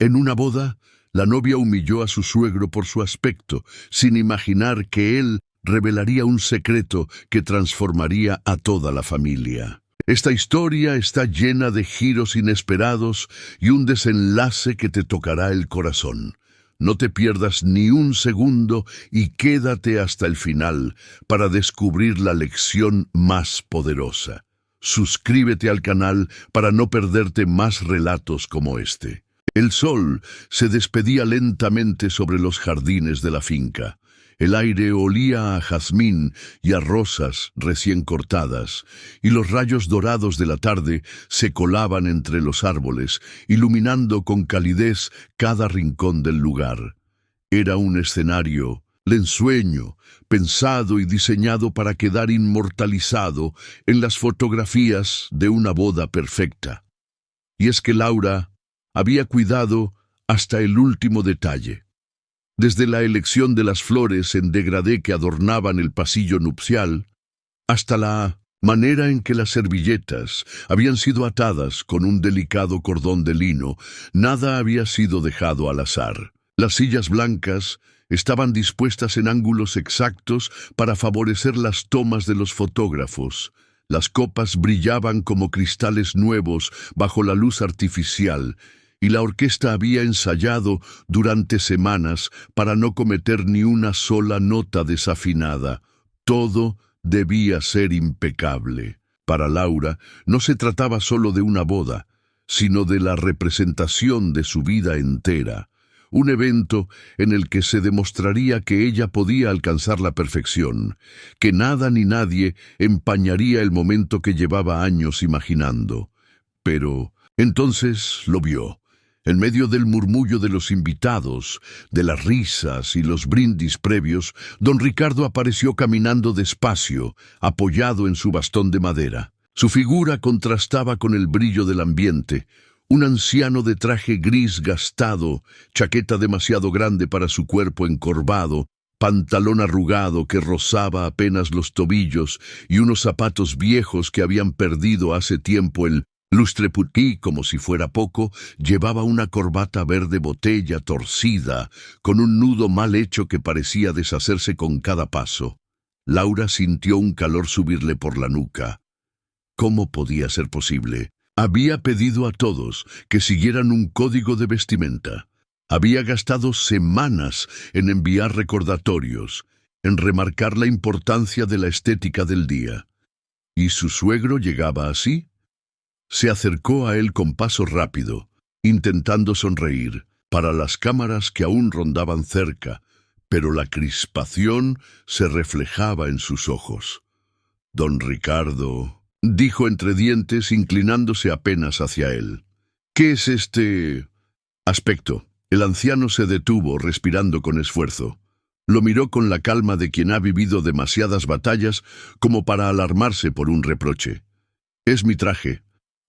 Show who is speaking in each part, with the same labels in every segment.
Speaker 1: En una boda, la novia humilló a su suegro por su aspecto, sin imaginar que él revelaría un secreto que transformaría a toda la familia. Esta historia está llena de giros inesperados y un desenlace que te tocará el corazón. No te pierdas ni un segundo y quédate hasta el final para descubrir la lección más poderosa. Suscríbete al canal para no perderte más relatos como este. El sol se despedía lentamente sobre los jardines de la finca. El aire olía a jazmín y a rosas recién cortadas, y los rayos dorados de la tarde se colaban entre los árboles, iluminando con calidez cada rincón del lugar. Era un escenario de ensueño, pensado y diseñado para quedar inmortalizado en las fotografías de una boda perfecta. Y es que Laura había cuidado hasta el último detalle. Desde la elección de las flores en degradé que adornaban el pasillo nupcial, hasta la manera en que las servilletas habían sido atadas con un delicado cordón de lino, nada había sido dejado al azar. Las sillas blancas estaban dispuestas en ángulos exactos para favorecer las tomas de los fotógrafos. Las copas brillaban como cristales nuevos bajo la luz artificial, y la orquesta había ensayado durante semanas para no cometer ni una sola nota desafinada. Todo debía ser impecable. Para Laura no se trataba solo de una boda, sino de la representación de su vida entera. Un evento en el que se demostraría que ella podía alcanzar la perfección, que nada ni nadie empañaría el momento que llevaba años imaginando. Pero entonces lo vio. En medio del murmullo de los invitados, de las risas y los brindis previos, don Ricardo apareció caminando despacio, apoyado en su bastón de madera. Su figura contrastaba con el brillo del ambiente. Un anciano de traje gris gastado, chaqueta demasiado grande para su cuerpo encorvado, pantalón arrugado que rozaba apenas los tobillos y unos zapatos viejos que habían perdido hace tiempo el lustre y, como si fuera poco, llevaba una corbata verde botella torcida, con un nudo mal hecho que parecía deshacerse con cada paso. Laura sintió un calor subirle por la nuca. ¿Cómo podía ser posible? Había pedido a todos que siguieran un código de vestimenta. Había gastado semanas en enviar recordatorios, en remarcar la importancia de la estética del día. ¿Y su suegro llegaba así? Se acercó a él con paso rápido, intentando sonreír para las cámaras que aún rondaban cerca, pero la crispación se reflejaba en sus ojos. «Don Ricardo», dijo entre dientes, inclinándose apenas hacia él. «¿Qué es este aspecto?» El anciano se detuvo, respirando con esfuerzo. Lo miró con la calma de quien ha vivido demasiadas batallas como para alarmarse por un reproche. «Es mi traje».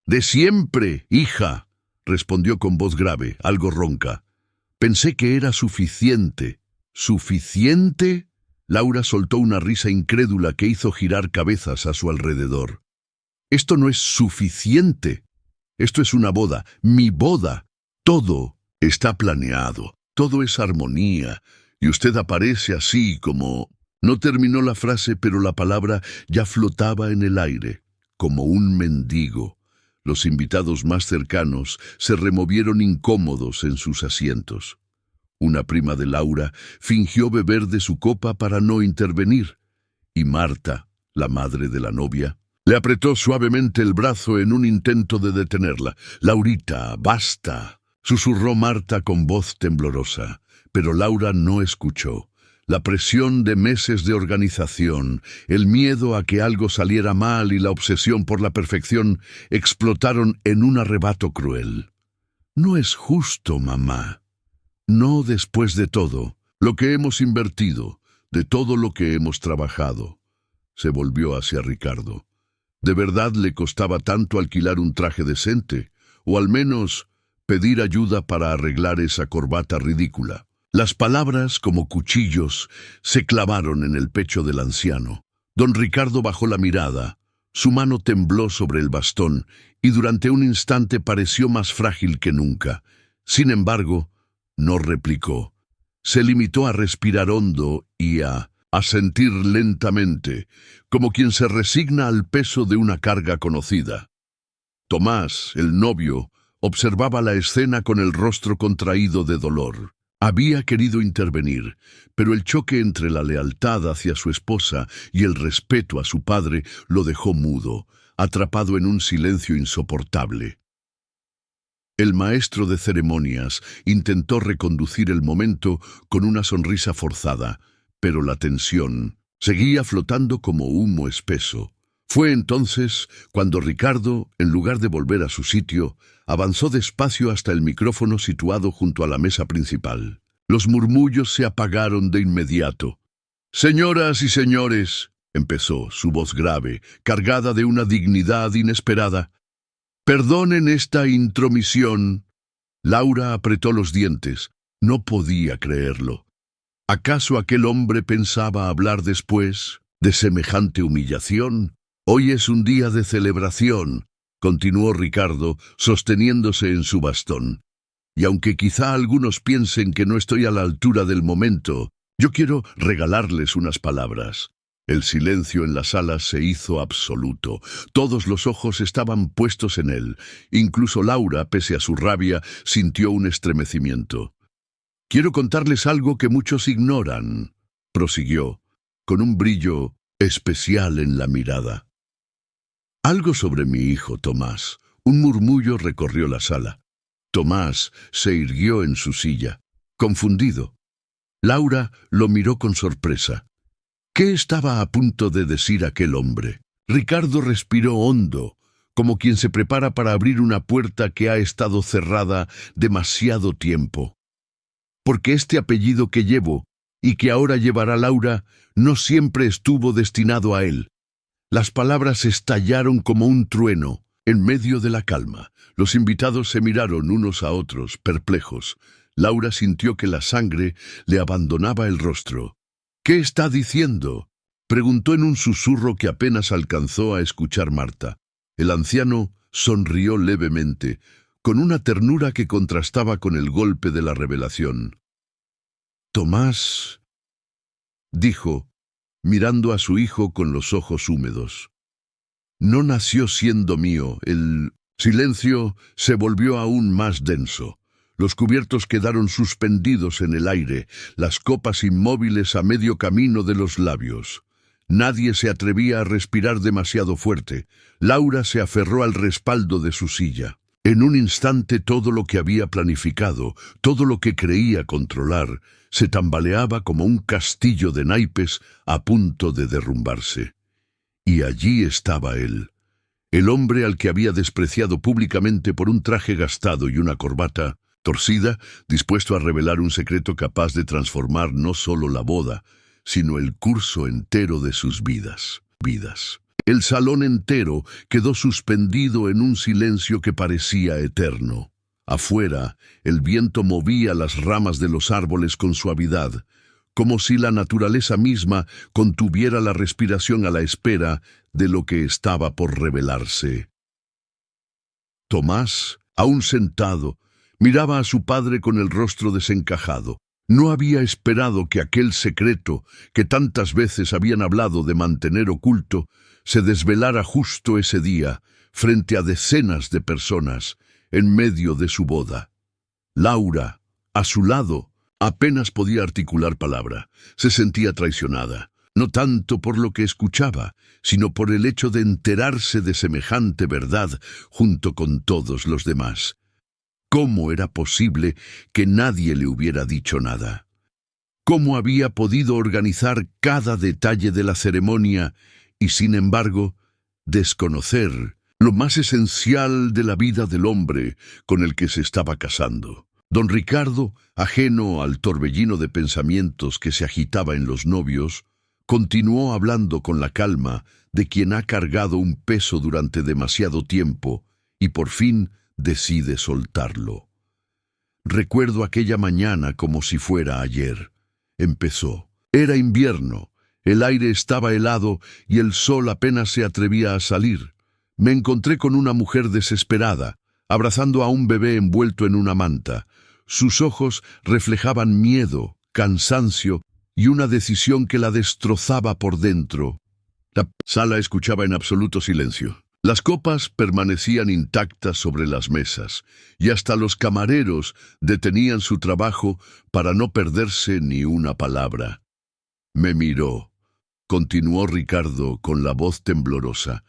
Speaker 1: «De siempre, hija», respondió con voz grave, algo ronca. «Pensé que era suficiente». «¿Suficiente?» Laura soltó una risa incrédula que hizo girar cabezas a su alrededor. «Esto no es suficiente. Esto es una boda, mi boda. Todo está planeado, todo es armonía, y usted aparece así como...» No terminó la frase, pero la palabra ya flotaba en el aire, como un mendigo. Los invitados más cercanos se removieron incómodos en sus asientos. Una prima de Laura fingió beber de su copa para no intervenir, y Marta, la madre de la novia, le apretó suavemente el brazo en un intento de detenerla. «Laurita, basta», susurró Marta con voz temblorosa, pero Laura no escuchó. La presión de meses de organización, el miedo a que algo saliera mal y la obsesión por la perfección explotaron en un arrebato cruel. «No es justo, mamá. No después de todo, lo que hemos invertido, de todo lo que hemos trabajado». Se volvió hacia Ricardo. ¿De verdad le costaba tanto alquilar un traje decente? O al menos pedir ayuda para arreglar esa corbata ridícula. Las palabras, como cuchillos, se clavaron en el pecho del anciano. Don Ricardo bajó la mirada, su mano tembló sobre el bastón y durante un instante pareció más frágil que nunca. Sin embargo, no replicó. Se limitó a respirar hondo y a asentir lentamente, como quien se resigna al peso de una carga conocida. Tomás, el novio, observaba la escena con el rostro contraído de dolor. Había querido intervenir, pero el choque entre la lealtad hacia su esposa y el respeto a su padre lo dejó mudo, atrapado en un silencio insoportable. El maestro de ceremonias intentó reconducir el momento con una sonrisa forzada, pero la tensión seguía flotando como humo espeso. Fue entonces cuando Ricardo, en lugar de volver a su sitio, avanzó despacio hasta el micrófono situado junto a la mesa principal. Los murmullos se apagaron de inmediato. «Señoras y señores», empezó, su voz grave, cargada de una dignidad inesperada, «perdonen esta intromisión». Laura apretó los dientes. No podía creerlo. ¿Acaso aquel hombre pensaba hablar después de semejante humillación? «Hoy es un día de celebración», continuó Ricardo, sosteniéndose en su bastón. «Y aunque quizá algunos piensen que no estoy a la altura del momento, yo quiero regalarles unas palabras». El silencio en la sala se hizo absoluto. Todos los ojos estaban puestos en él. Incluso Laura, pese a su rabia, sintió un estremecimiento. «Quiero contarles algo que muchos ignoran», prosiguió, con un brillo especial en la mirada. «Algo sobre mi hijo Tomás». Un murmullo recorrió la sala. Tomás se irguió en su silla, confundido. Laura lo miró con sorpresa. ¿Qué estaba a punto de decir aquel hombre? Ricardo respiró hondo, como quien se prepara para abrir una puerta que ha estado cerrada demasiado tiempo. Porque este apellido que llevo, y que ahora llevará Laura, no siempre estuvo destinado a él. Las palabras estallaron como un trueno, en medio de la calma. Los invitados se miraron unos a otros, perplejos. Laura sintió que la sangre le abandonaba el rostro. «¿Qué está diciendo?», preguntó en un susurro que apenas alcanzó a escuchar Marta. El anciano sonrió levemente, con una ternura que contrastaba con el golpe de la revelación. «Tomás», dijo, mirando a su hijo con los ojos húmedos, «no nació siendo mío». El silencio se volvió aún más denso. Los cubiertos quedaron suspendidos en el aire, las copas inmóviles a medio camino de los labios. Nadie se atrevía a respirar demasiado fuerte. Laura se aferró al respaldo de su silla. En un instante todo lo que había planificado, todo lo que creía controlar, se tambaleaba como un castillo de naipes a punto de derrumbarse. Y allí estaba él, el hombre al que había despreciado públicamente por un traje gastado y una corbata torcida, dispuesto a revelar un secreto capaz de transformar no solo la boda, sino el curso entero de sus vidas. El salón entero quedó suspendido en un silencio que parecía eterno. Afuera, el viento movía las ramas de los árboles con suavidad, como si la naturaleza misma contuviera la respiración a la espera de lo que estaba por revelarse. Tomás, aún sentado, miraba a su padre con el rostro desencajado. No había esperado que aquel secreto, que tantas veces habían hablado de mantener oculto, se desvelara justo ese día, frente a decenas de personas, en medio de su boda. Laura, a su lado, apenas podía articular palabra. Se sentía traicionada, no tanto por lo que escuchaba, sino por el hecho de enterarse de semejante verdad junto con todos los demás. ¿Cómo era posible que nadie le hubiera dicho nada? ¿Cómo había podido organizar cada detalle de la ceremonia y, sin embargo, desconocer lo más esencial de la vida del hombre con el que se estaba casando? Don Ricardo, ajeno al torbellino de pensamientos que se agitaba en los novios, continuó hablando con la calma de quien ha cargado un peso durante demasiado tiempo y por fin decide soltarlo. «Recuerdo aquella mañana como si fuera ayer», empezó. «Era invierno, el aire estaba helado y el sol apenas se atrevía a salir. Me encontré con una mujer desesperada, abrazando a un bebé envuelto en una manta. Sus ojos reflejaban miedo, cansancio y una decisión que la destrozaba por dentro. La sala escuchaba en absoluto silencio. Las copas permanecían intactas sobre las mesas, y hasta los camareros detenían su trabajo para no perderse ni una palabra. Me miró, continuó Ricardo con la voz temblorosa,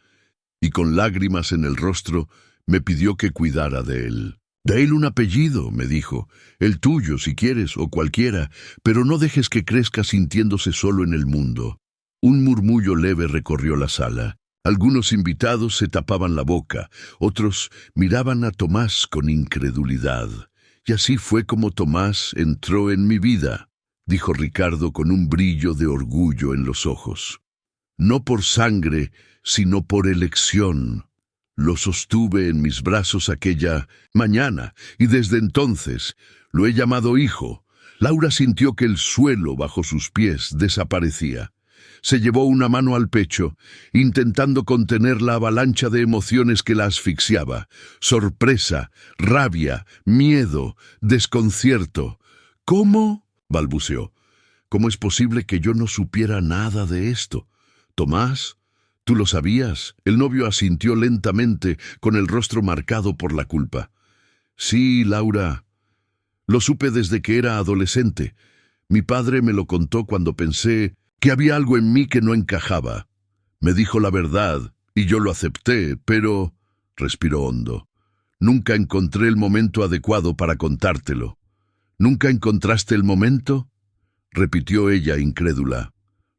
Speaker 1: y con lágrimas en el rostro me pidió que cuidara de él. «De él un apellido», me dijo, «el tuyo si quieres o cualquiera, pero no dejes que crezca sintiéndose solo en el mundo». Un murmullo leve recorrió la sala. Algunos invitados se tapaban la boca, otros miraban a Tomás con incredulidad. «Y así fue como Tomás entró en mi vida», dijo Ricardo con un brillo de orgullo en los ojos. «No por sangre, sino por elección. Lo sostuve en mis brazos aquella mañana, y desde entonces lo he llamado hijo». Laura sintió que el suelo bajo sus pies desaparecía. Se llevó una mano al pecho, intentando contener la avalancha de emociones que la asfixiaba. Sorpresa, rabia, miedo, desconcierto. «¿Cómo?», balbuceó. «¿Cómo es posible que yo no supiera nada de esto? Tomás, ¿tú lo sabías?». El novio asintió lentamente, con el rostro marcado por la culpa. «Sí, Laura. Lo supe desde que era adolescente. Mi padre me lo contó cuando pensé que había algo en mí que no encajaba. Me dijo la verdad, y yo lo acepté, pero...» respiró hondo. «Nunca encontré el momento adecuado para contártelo». «¿Nunca encontraste el momento?», repitió ella incrédula.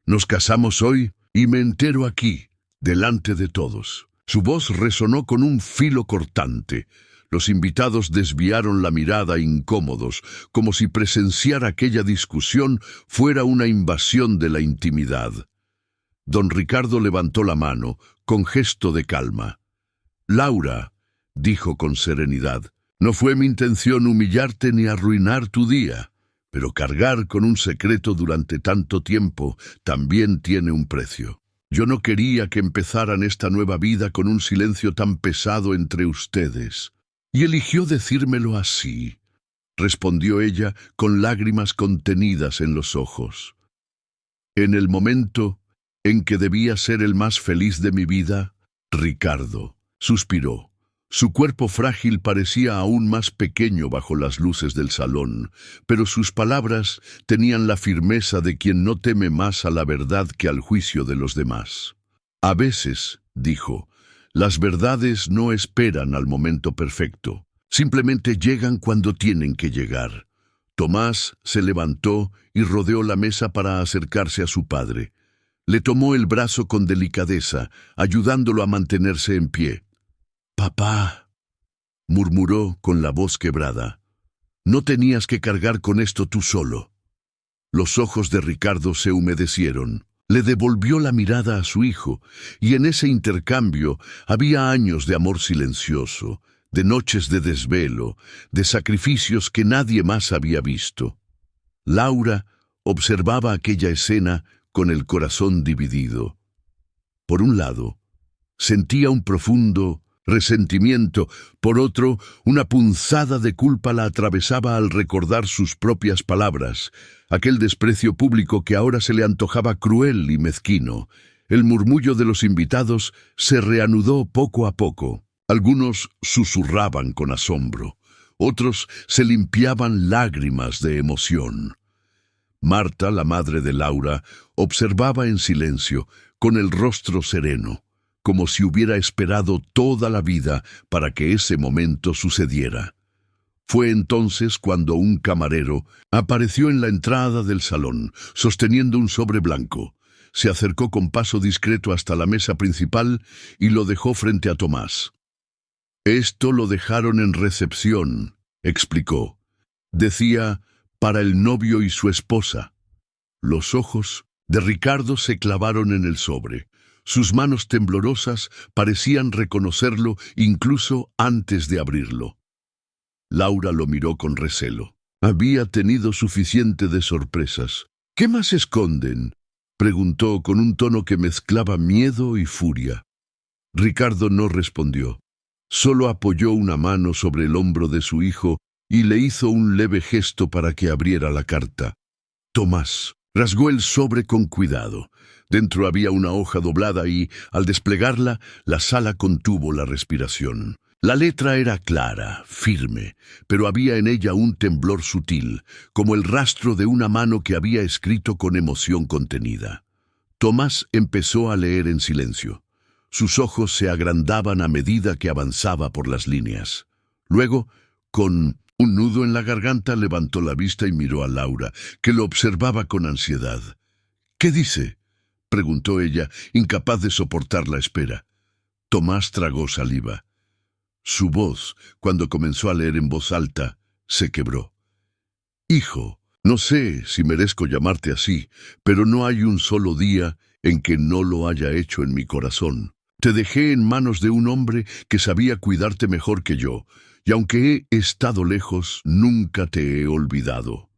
Speaker 1: «Nos casamos hoy y me entero aquí, delante de todos». Su voz resonó con un filo cortante. Los invitados desviaron la mirada incómodos, como si presenciar aquella discusión fuera una invasión de la intimidad. Don Ricardo levantó la mano, con gesto de calma. «Laura», dijo con serenidad, «no fue mi intención humillarte ni arruinar tu día, pero cargar con un secreto durante tanto tiempo también tiene un precio. Yo no quería que empezaran esta nueva vida con un silencio tan pesado entre ustedes. Y eligió decírmelo así», respondió ella con lágrimas contenidas en los ojos. «En el momento en que debía ser el más feliz de mi vida, Ricardo», suspiró. Su cuerpo frágil parecía aún más pequeño bajo las luces del salón, pero sus palabras tenían la firmeza de quien no teme más a la verdad que al juicio de los demás. «A veces», dijo, «las verdades no esperan al momento perfecto, simplemente llegan cuando tienen que llegar». Tomás se levantó y rodeó la mesa para acercarse a su padre. Le tomó el brazo con delicadeza, ayudándolo a mantenerse en pie. «Papá», murmuró con la voz quebrada, «no tenías que cargar con esto tú solo». Los ojos de Ricardo se humedecieron. Le devolvió la mirada a su hijo, y en ese intercambio había años de amor silencioso, de noches de desvelo, de sacrificios que nadie más había visto. Laura observaba aquella escena con el corazón dividido. Por un lado, sentía un profundo resentimiento, por otro, una punzada de culpa la atravesaba al recordar sus propias palabras, aquel desprecio público que ahora se le antojaba cruel y mezquino. El murmullo de los invitados se reanudó poco a poco. Algunos susurraban con asombro, otros se limpiaban lágrimas de emoción. Marta, la madre de Laura, observaba en silencio, con el rostro sereno, como si hubiera esperado toda la vida para que ese momento sucediera. Fue entonces cuando un camarero apareció en la entrada del salón, sosteniendo un sobre blanco. Se acercó con paso discreto hasta la mesa principal y lo dejó frente a Tomás. «Esto lo dejaron en recepción», explicó. «Decía, para el novio y su esposa». Los ojos de Ricardo se clavaron en el sobre. Sus manos temblorosas parecían reconocerlo incluso antes de abrirlo. Laura lo miró con recelo. Había tenido suficiente de sorpresas. «¿Qué más esconden?», preguntó con un tono que mezclaba miedo y furia. Ricardo no respondió. Solo apoyó una mano sobre el hombro de su hijo y le hizo un leve gesto para que abriera la carta. Tomás rasgó el sobre con cuidado. Dentro había una hoja doblada y, al desplegarla, la sala contuvo la respiración. La letra era clara, firme, pero había en ella un temblor sutil, como el rastro de una mano que había escrito con emoción contenida. Tomás empezó a leer en silencio. Sus ojos se agrandaban a medida que avanzaba por las líneas. Luego, con un nudo en la garganta, levantó la vista y miró a Laura, que lo observaba con ansiedad. «¿Qué dice?», preguntó ella, incapaz de soportar la espera. Tomás tragó saliva. Su voz, cuando comenzó a leer en voz alta, se quebró. «Hijo, no sé si merezco llamarte así, pero no hay un solo día en que no lo haya hecho en mi corazón. Te dejé en manos de un hombre que sabía cuidarte mejor que yo, y aunque he estado lejos, nunca te he olvidado.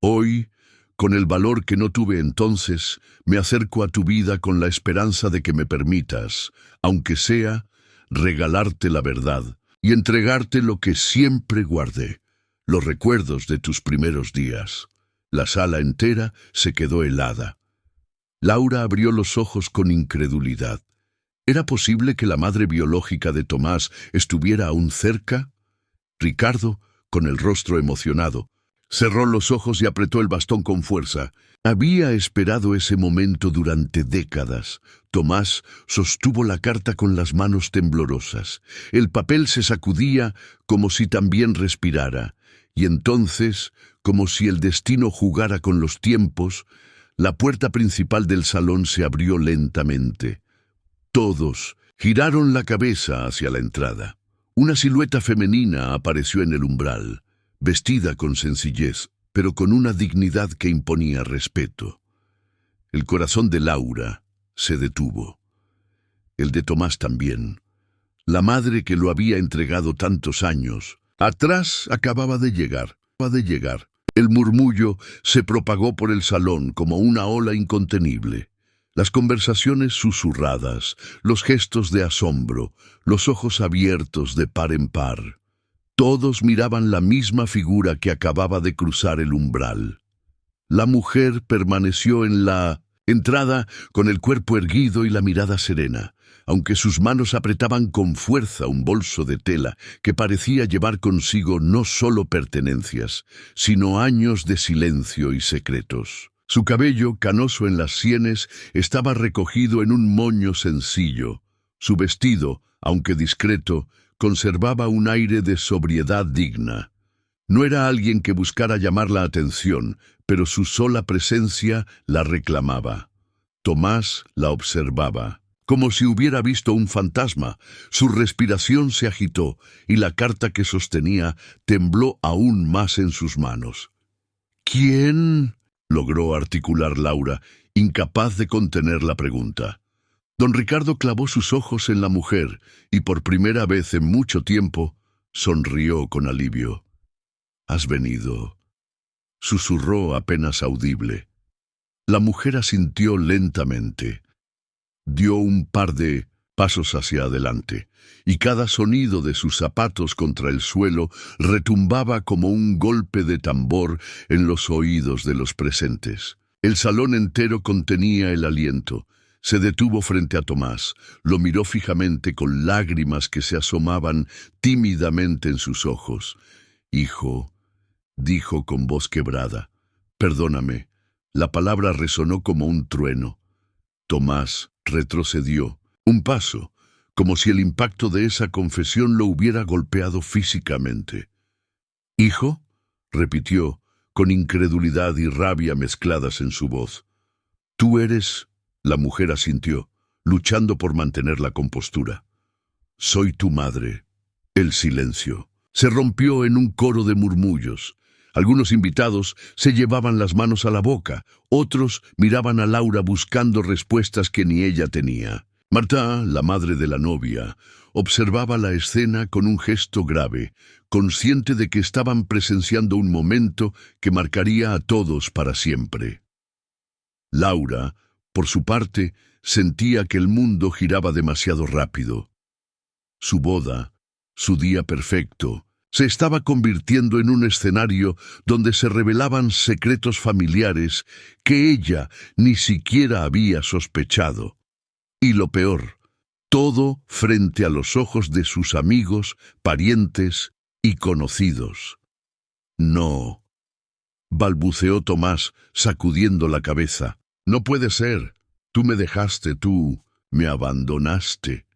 Speaker 1: Hoy, con el valor que no tuve entonces, me acerco a tu vida con la esperanza de que me permitas, aunque sea, regalarte la verdad y entregarte lo que siempre guardé, los recuerdos de tus primeros días». La sala entera se quedó helada. Laura abrió los ojos con incredulidad. ¿Era posible que la madre biológica de Tomás estuviera aún cerca? Ricardo, con el rostro emocionado, cerró los ojos y apretó el bastón con fuerza. Había esperado ese momento durante décadas. Tomás sostuvo la carta con las manos temblorosas. El papel se sacudía como si también respirara. Y entonces, como si el destino jugara con los tiempos, la puerta principal del salón se abrió lentamente. Todos giraron la cabeza hacia la entrada. Una silueta femenina apareció en el umbral, vestida con sencillez, pero con una dignidad que imponía respeto. El corazón de Laura se detuvo. El de Tomás también. La madre que lo había entregado tantos años atrás acababa de llegar. El murmullo se propagó por el salón como una ola incontenible. Las conversaciones susurradas, los gestos de asombro, los ojos abiertos de par en par. Todos miraban la misma figura que acababa de cruzar el umbral. La mujer permaneció en la entrada con el cuerpo erguido y la mirada serena, aunque sus manos apretaban con fuerza un bolso de tela que parecía llevar consigo no solo pertenencias, sino años de silencio y secretos. Su cabello, canoso en las sienes, estaba recogido en un moño sencillo. Su vestido, aunque discreto, conservaba un aire de sobriedad digna. No era alguien que buscara llamar la atención, pero su sola presencia la reclamaba. Tomás la observaba. Como si hubiera visto un fantasma, su respiración se agitó y la carta que sostenía tembló aún más en sus manos. «¿Quién?», logró articular Laura, incapaz de contener la pregunta. Don Ricardo clavó sus ojos en la mujer y por primera vez en mucho tiempo sonrió con alivio. «Has venido», susurró apenas audible. La mujer asintió lentamente. Dio un par de pasos hacia adelante, y cada sonido de sus zapatos contra el suelo retumbaba como un golpe de tambor en los oídos de los presentes. El salón entero contenía el aliento. Se detuvo frente a Tomás, lo miró fijamente con lágrimas que se asomaban tímidamente en sus ojos. «Hijo», dijo con voz quebrada, «perdóname». La palabra resonó como un trueno. Tomás retrocedió un paso, como si el impacto de esa confesión lo hubiera golpeado físicamente. «¿Hijo?», repitió, con incredulidad y rabia mezcladas en su voz. «¿Tú eres?», la mujer asintió, luchando por mantener la compostura. «Soy tu madre». El silencio se rompió en un coro de murmullos. Algunos invitados se llevaban las manos a la boca, otros miraban a Laura buscando respuestas que ni ella tenía. Marta, la madre de la novia, observaba la escena con un gesto grave, consciente de que estaban presenciando un momento que marcaría a todos para siempre. Laura, por su parte, sentía que el mundo giraba demasiado rápido. Su boda Su día perfecto se estaba convirtiendo en un escenario donde se revelaban secretos familiares que ella ni siquiera había sospechado. Y lo peor, todo frente a los ojos de sus amigos, parientes y conocidos. No, balbuceó Tomás, sacudiendo la cabeza. No puede ser. Tú me dejaste, tú me abandonaste.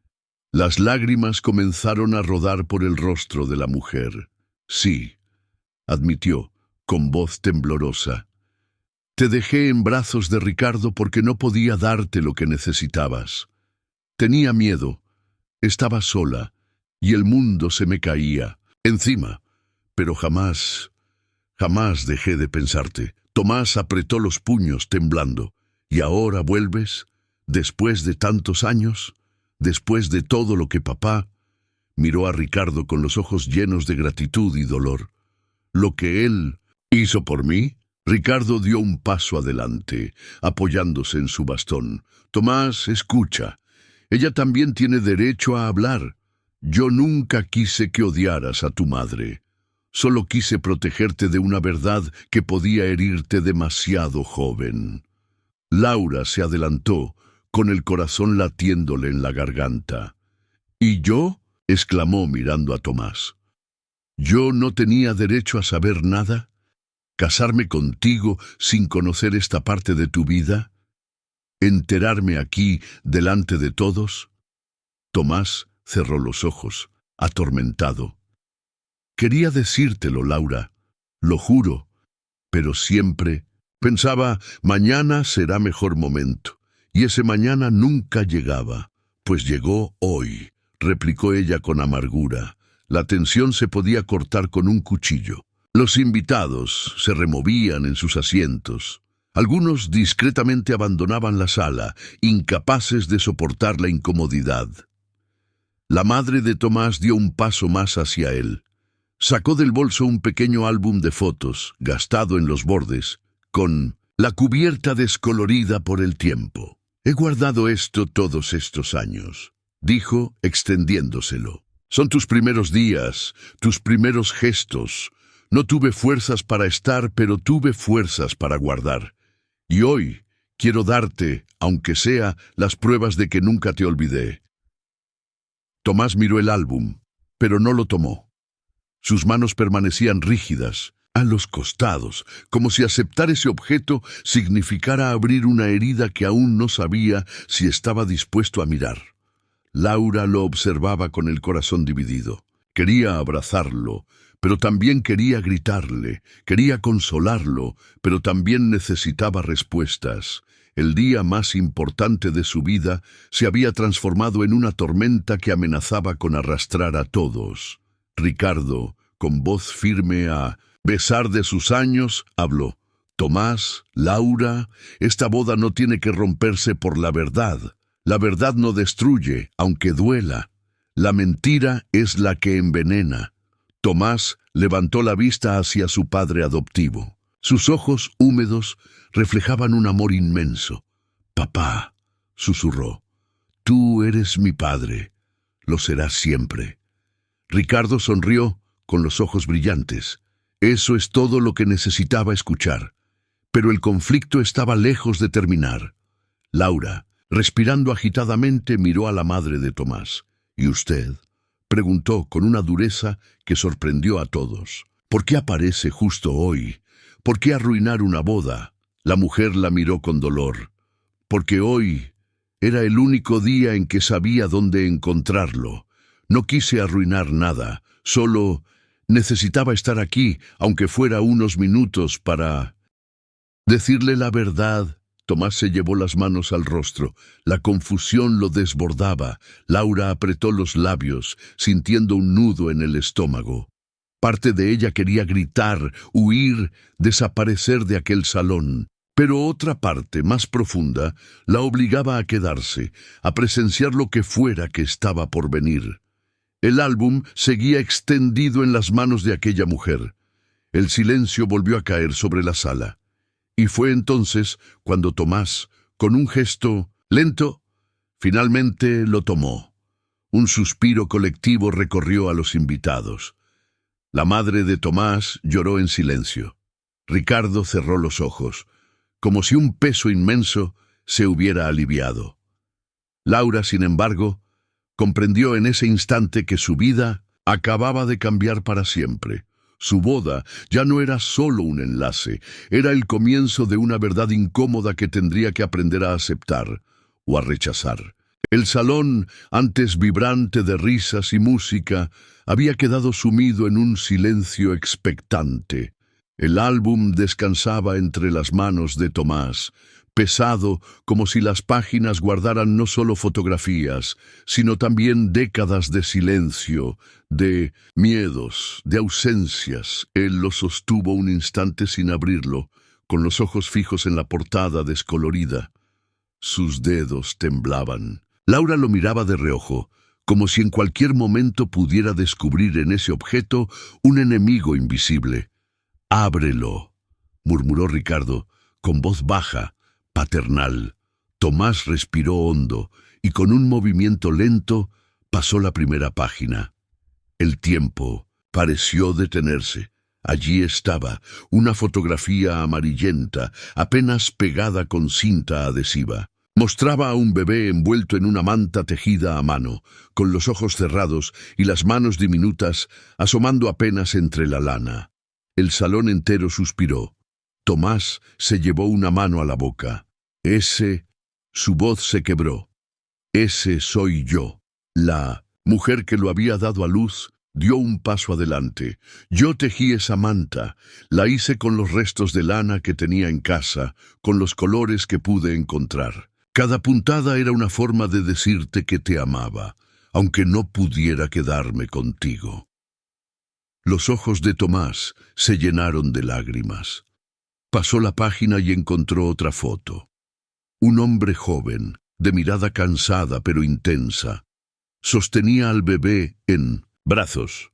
Speaker 1: Las lágrimas comenzaron a rodar por el rostro de la mujer. Sí, admitió, con voz temblorosa. Te dejé en brazos de Ricardo porque no podía darte lo que necesitabas. Tenía miedo, estaba sola, y el mundo se me caía encima. Pero jamás dejé de pensarte. Tomás apretó los puños temblando. ¿Y ahora vuelves? ¿Después de tantos años? ¿Después de todo lo que papá? Miró a Ricardo con los ojos llenos de gratitud y dolor. ¿Lo que él hizo por mí? Ricardo dio un paso adelante, apoyándose en su bastón. Tomás, escucha. Ella también tiene derecho a hablar. Yo nunca quise que odiaras a tu madre. Solo quise protegerte de una verdad que podía herirte demasiado joven. Laura se adelantó, con el corazón latiéndole en la garganta. ¿Y yo? Exclamó mirando a Tomás. ¿Yo no tenía derecho a saber nada? ¿Casarme contigo sin conocer esta parte de tu vida? ¿Enterarme aquí delante de todos? Tomás cerró los ojos, atormentado. Quería decírtelo, Laura, lo juro, pero siempre pensaba, mañana será mejor momento. Y ese mañana nunca llegaba. Pues llegó hoy, replicó ella con amargura. La tensión se podía cortar con un cuchillo. Los invitados se removían en sus asientos. Algunos discretamente abandonaban la sala, incapaces de soportar la incomodidad. La madre de Tomás dio un paso más hacia él. Sacó del bolso un pequeño álbum de fotos, gastado en los bordes, con la cubierta descolorida por el tiempo. He guardado esto todos estos años, dijo, extendiéndoselo. Son tus primeros días, tus primeros gestos. No tuve fuerzas para estar, pero tuve fuerzas para guardar. Y hoy quiero darte, aunque sea, las pruebas de que nunca te olvidé. Tomás miró el álbum, pero no lo tomó. Sus manos permanecían rígidas, a los costados, como si aceptar ese objeto significara abrir una herida que aún no sabía si estaba dispuesto a mirar. Laura lo observaba con el corazón dividido. Quería abrazarlo, pero también quería gritarle, quería consolarlo, pero también necesitaba respuestas. El día más importante de su vida se había transformado en una tormenta que amenazaba con arrastrar a todos. Ricardo, con voz firme a pesar de sus años, habló. Tomás, Laura, esta boda no tiene que romperse por la verdad. La verdad no destruye, aunque duela. La mentira es la que envenena. Tomás levantó la vista hacia su padre adoptivo. Sus ojos húmedos reflejaban un amor inmenso. «Papá», susurró, «tú eres mi padre. Lo serás siempre». Ricardo sonrió con los ojos brillantes. Eso es todo lo que necesitaba escuchar. Pero el conflicto estaba lejos de terminar. Laura, respirando agitadamente, miró a la madre de Tomás. «¿Y usted?», preguntó con una dureza que sorprendió a todos. «¿Por qué aparece justo hoy? ¿Por qué arruinar una boda?». La mujer la miró con dolor. «Porque hoy era el único día en que sabía dónde encontrarlo. No quise arruinar nada, solo necesitaba estar aquí, aunque fuera unos minutos, para decirle la verdad». Tomás se llevó las manos al rostro. La confusión lo desbordaba. Laura apretó los labios, sintiendo un nudo en el estómago. Parte de ella quería gritar, huir, desaparecer de aquel salón. Pero otra parte, más profunda, la obligaba a quedarse, a presenciar lo que fuera que estaba por venir. El álbum seguía extendido en las manos de aquella mujer. El silencio volvió a caer sobre la sala. Y fue entonces cuando Tomás, con un gesto lento, finalmente lo tomó. Un suspiro colectivo recorrió a los invitados. La madre de Tomás lloró en silencio. Ricardo cerró los ojos, como si un peso inmenso se hubiera aliviado. Laura, sin embargo, comprendió en ese instante que su vida acababa de cambiar para siempre. Su boda ya no era solo un enlace, era el comienzo de una verdad incómoda que tendría que aprender a aceptar o a rechazar. El salón, antes vibrante de risas y música, había quedado sumido en un silencio expectante. El álbum descansaba entre las manos de Tomás, pesado como si las páginas guardaran no solo fotografías, sino también décadas de silencio, de miedos, de ausencias. Él lo sostuvo un instante sin abrirlo, con los ojos fijos en la portada descolorida. Sus dedos temblaban. Laura lo miraba de reojo, como si en cualquier momento pudiera descubrir en ese objeto un enemigo invisible. «Ábrelo», murmuró Ricardo, con voz baja, paternal. Tomás respiró hondo y con un movimiento lento pasó la primera página. El tiempo pareció detenerse. Allí estaba, una fotografía amarillenta, apenas pegada con cinta adhesiva. Mostraba a un bebé envuelto en una manta tejida a mano, con los ojos cerrados y las manos diminutas asomando apenas entre la lana. El salón entero suspiró. Tomás se llevó una mano a la boca. Su voz se quebró. «Ese soy yo». La mujer que lo había dado a luz dio un paso adelante. «Yo tejí esa manta, la hice con los restos de lana que tenía en casa, con los colores que pude encontrar. Cada puntada era una forma de decirte que te amaba, aunque no pudiera quedarme contigo». Los ojos de Tomás se llenaron de lágrimas. Pasó la página y encontró otra foto. Un hombre joven, de mirada cansada pero intensa, sostenía al bebé en brazos.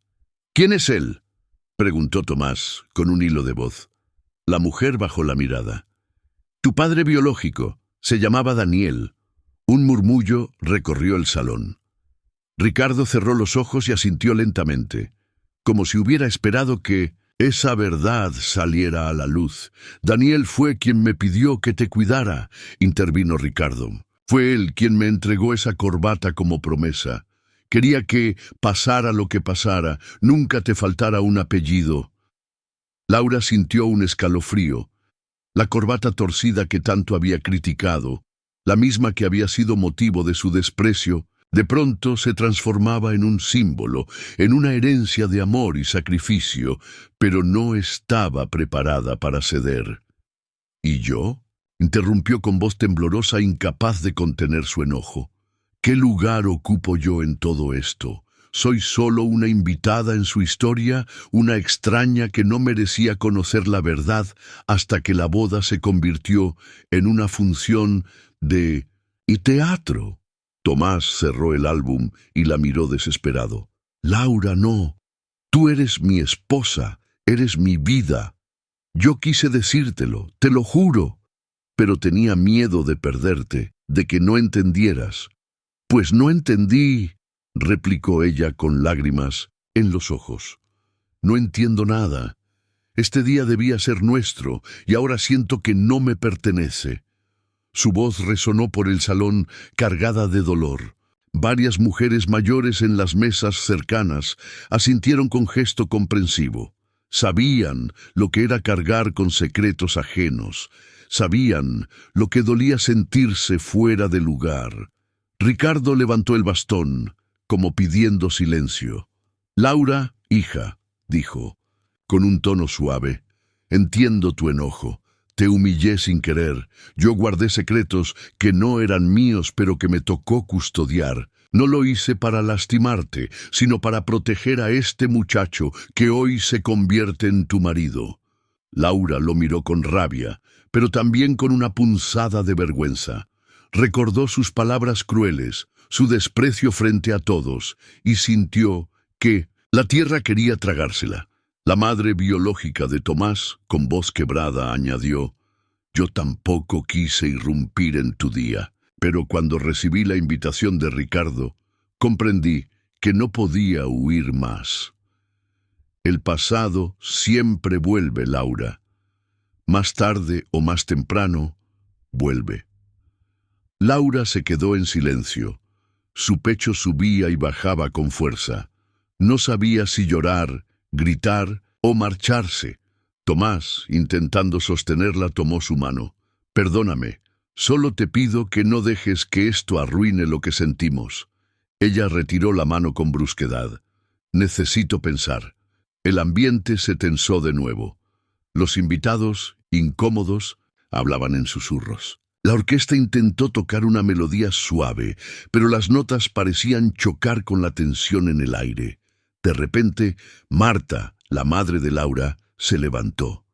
Speaker 1: «¿Quién es él?», preguntó Tomás, con un hilo de voz. La mujer bajó la mirada. «Tu padre biológico. Se llamaba Daniel». Un murmullo recorrió el salón. Ricardo cerró los ojos y asintió lentamente, como si hubiera esperado que esa verdad saliera a la luz. «Daniel fue quien me pidió que te cuidara», intervino Ricardo. «Fue él quien me entregó esa corbata como promesa. Quería que, pasara lo que pasara, nunca te faltara un apellido». Laura sintió un escalofrío. La corbata torcida que tanto había criticado, la misma que había sido motivo de su desprecio, de pronto se transformaba en un símbolo, en una herencia de amor y sacrificio, pero no estaba preparada para ceder. «¿Y yo?», interrumpió con voz temblorosa, incapaz de contener su enojo. «¿Qué lugar ocupo yo en todo esto? Soy solo una invitada en su historia, una extraña que no merecía conocer la verdad hasta que la boda se convirtió en una función de teatro». Tomás cerró el álbum y la miró desesperado. «Laura, no. Tú eres mi esposa, eres mi vida. Yo quise decírtelo, te lo juro, pero tenía miedo de perderte, de que no entendieras». «Pues no entendí», replicó ella con lágrimas en los ojos. «No entiendo nada. Este día debía ser nuestro y ahora siento que no me pertenece». Su voz resonó por el salón cargada de dolor. Varias mujeres mayores en las mesas cercanas asintieron con gesto comprensivo. Sabían lo que era cargar con secretos ajenos. Sabían lo que dolía sentirse fuera de lugar. Ricardo levantó el bastón, como pidiendo silencio. «Laura, hija», dijo, con un tono suave, «entiendo tu enojo. Te humillé sin querer. Yo guardé secretos que no eran míos, pero que me tocó custodiar. No lo hice para lastimarte, sino para proteger a este muchacho que hoy se convierte en tu marido». Laura lo miró con rabia, pero también con una punzada de vergüenza. Recordó sus palabras crueles, su desprecio frente a todos, y sintió que la tierra quería tragársela. La madre biológica de Tomás, con voz quebrada, añadió: «Yo tampoco quise irrumpir en tu día, pero cuando recibí la invitación de Ricardo, Comprendí que no podía huir más. El pasado siempre vuelve, Laura. Más tarde o más temprano, vuelve. Laura se quedó en silencio. Su pecho subía y bajaba con fuerza. No sabía si llorar, gritar o marcharse. Tomás, intentando sostenerla, tomó su mano. «Perdóname, solo te pido que no dejes que esto arruine lo que sentimos». Ella retiró la mano con brusquedad. «Necesito pensar». El ambiente se tensó de nuevo. Los invitados, incómodos, hablaban en susurros. La orquesta intentó tocar una melodía suave, pero las notas parecían chocar con la tensión en el aire. De repente, Marta, la madre de Laura, se levantó.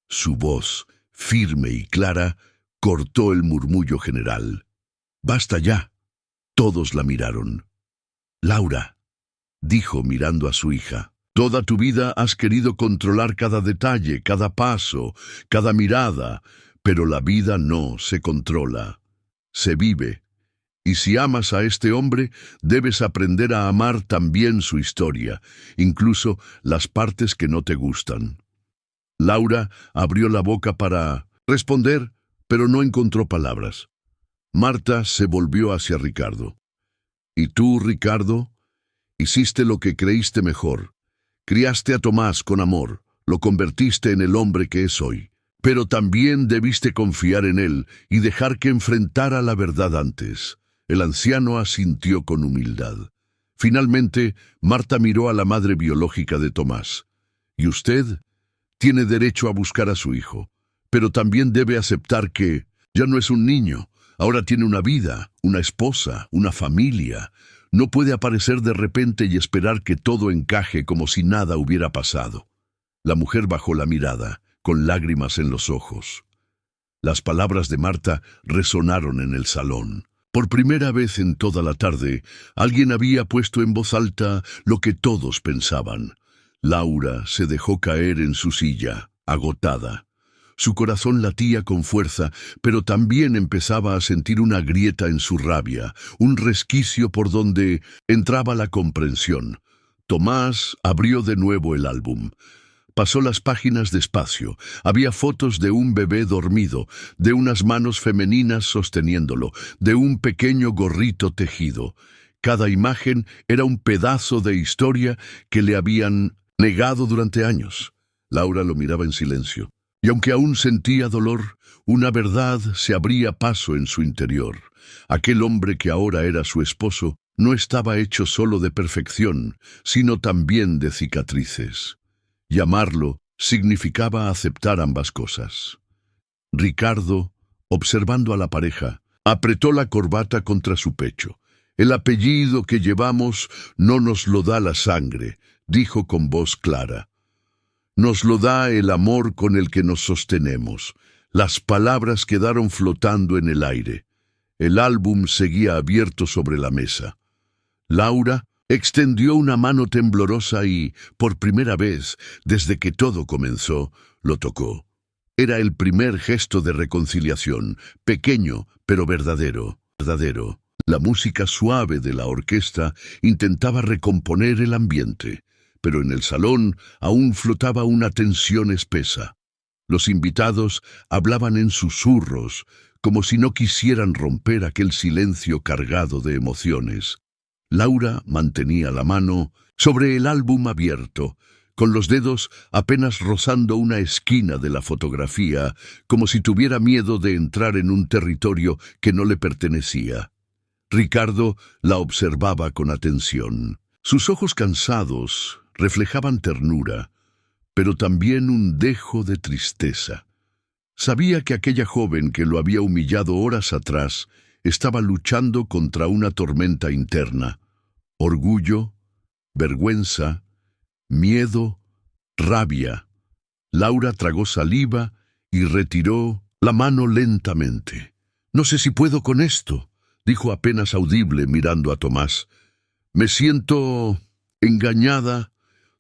Speaker 1: Su voz, firme y clara, cortó el murmullo general. «Basta ya». Todos la miraron. «Laura», dijo mirando a su hija, «toda tu vida has querido controlar cada detalle, cada paso, cada mirada, pero la vida no se controla, se vive. Y si amas a este hombre, debes aprender a amar también su historia, incluso las partes que no te gustan». Laura abrió la boca para responder, pero no encontró palabras. Marta se volvió hacia Ricardo. «¿Y tú, Ricardo? Hiciste lo que creíste mejor. Criaste a Tomás con amor, lo convertiste en el hombre que es hoy. Pero también debiste confiar en él y dejar que enfrentara la verdad antes». El anciano asintió con humildad. Finalmente, Marta miró a la madre biológica de Tomás. «¿Y usted? Tiene derecho a buscar a su hijo, pero también debe aceptar que ya no es un niño. Ahora tiene una vida, una esposa, una familia. No puede aparecer de repente y esperar que todo encaje como si nada hubiera pasado». La mujer bajó la mirada, con lágrimas en los ojos. Las palabras de Marta resonaron en el salón. Por primera vez en toda la tarde, alguien había puesto en voz alta lo que todos pensaban. Laura se dejó caer en su silla, agotada. Su corazón latía con fuerza, pero también empezaba a sentir una grieta en su rabia, un resquicio por donde entraba la comprensión. Tomás abrió de nuevo el álbum. Pasó las páginas despacio. Había fotos de un bebé dormido, de unas manos femeninas sosteniéndolo, de un pequeño gorrito tejido. Cada imagen era un pedazo de historia que le habían negado durante años. Laura lo miraba en silencio. Y aunque aún sentía dolor, una verdad se abría paso en su interior. Aquel hombre que ahora era su esposo no estaba hecho solo de perfección, sino también de cicatrices. Llamarlo significaba aceptar ambas cosas. Ricardo, observando a la pareja, apretó la corbata contra su pecho. «El apellido que llevamos no nos lo da la sangre», dijo con voz clara. «Nos lo da el amor con el que nos sostenemos». Las palabras quedaron flotando en el aire. El álbum seguía abierto sobre la mesa. Laura extendió una mano temblorosa y, por primera vez, desde que todo comenzó, lo tocó. Era el primer gesto de reconciliación, pequeño pero verdadero. La música suave de la orquesta intentaba recomponer el ambiente, pero en el salón aún flotaba una tensión espesa. Los invitados hablaban en susurros, como si no quisieran romper aquel silencio cargado de emociones. Laura mantenía la mano sobre el álbum abierto, con los dedos apenas rozando una esquina de la fotografía, como si tuviera miedo de entrar en un territorio que no le pertenecía. Ricardo la observaba con atención. Sus ojos cansados reflejaban ternura, pero también un dejo de tristeza. Sabía que aquella joven que lo había humillado horas atrás estaba luchando contra una tormenta interna. Orgullo, vergüenza, miedo, rabia. Laura tragó saliva y retiró la mano lentamente. «No sé si puedo con esto», dijo apenas audible mirando a Tomás. «Me siento engañada».